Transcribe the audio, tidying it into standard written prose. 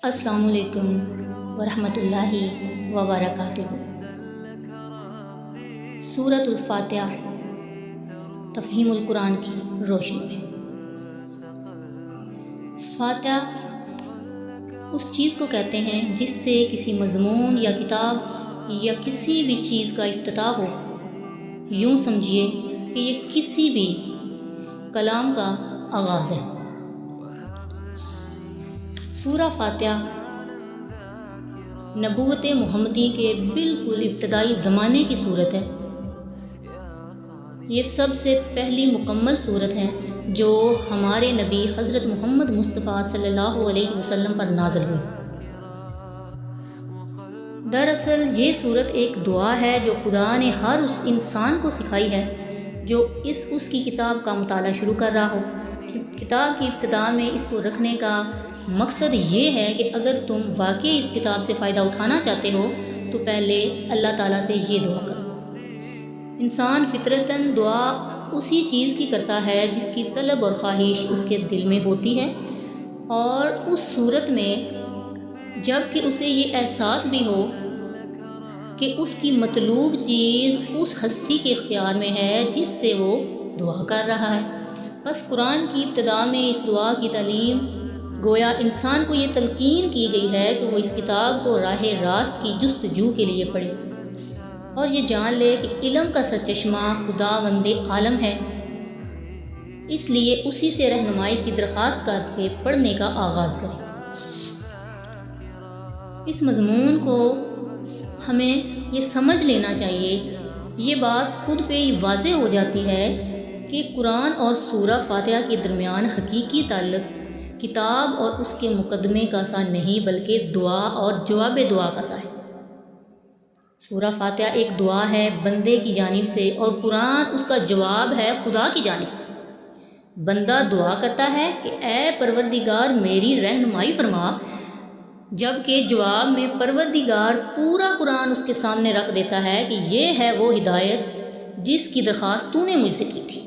السلام علیکم ورحمۃ اللہ وبرکاتہ۔ سورۃ الفاتحہ تفہیم القرآن کی روشنی میں۔ فاتحہ اس چیز کو کہتے ہیں جس سے کسی مضمون یا کتاب یا کسی بھی چیز کا افتتاح ہو۔ یوں سمجھیے کہ یہ کسی بھی کلام کا آغاز ہے۔ سورہ فاتحہ نبوت محمدی کے بالکل ابتدائی زمانے کی صورت ہے۔ یہ سب سے پہلی مکمل صورت ہے جو ہمارے نبی حضرت محمد مصطفیٰ صلی اللہ علیہ وسلم پر نازل ہوئی۔ دراصل یہ صورت ایک دعا ہے جو خدا نے ہر اس انسان کو سکھائی ہے جو اس کی کتاب کا مطالعہ شروع کر رہا ہو۔ کتاب کی ابتدا میں اس کو رکھنے کا مقصد یہ ہے کہ اگر تم واقعی اس کتاب سے فائدہ اٹھانا چاہتے ہو تو پہلے اللہ تعالیٰ سے یہ دعا کرو۔ انسان فطرتاً دعا اسی چیز کی کرتا ہے جس کی طلب اور خواہش اس کے دل میں ہوتی ہے، اور اس صورت میں جب کہ اسے یہ احساس بھی ہو کہ اس کی مطلوب چیز اس ہستی کے اختیار میں ہے جس سے وہ دعا کر رہا ہے۔ بس قرآن کی ابتدا میں اس دعا کی تعلیم گویا انسان کو یہ تلقین کی گئی ہے کہ وہ اس کتاب کو راہ راست کی جستجو کے لیے پڑھے اور یہ جان لے کہ علم کا سرچشمہ خداوند عالم ہے، اس لیے اسی سے رہنمائی کی درخواست کر کے پڑھنے کا آغاز کرے۔ اس مضمون کو ہمیں یہ سمجھ لینا چاہیے، یہ بات خود پہ ہی واضح ہو جاتی ہے کہ قرآن اور سورہ فاتحہ کے درمیان حقیقی تعلق کتاب اور اس کے مقدمے کا سا نہیں بلکہ دعا اور جواب دعا کا سا ہے۔ سورہ فاتحہ ایک دعا ہے بندے کی جانب سے اور قرآن اس کا جواب ہے خدا کی جانب سے۔ بندہ دعا کرتا ہے کہ اے پروردگار میری رہنمائی فرما، جبکہ جواب میں پروردگار پورا قرآن اس کے سامنے رکھ دیتا ہے کہ یہ ہے وہ ہدایت جس کی درخواست تو نے مجھ سے کی تھی۔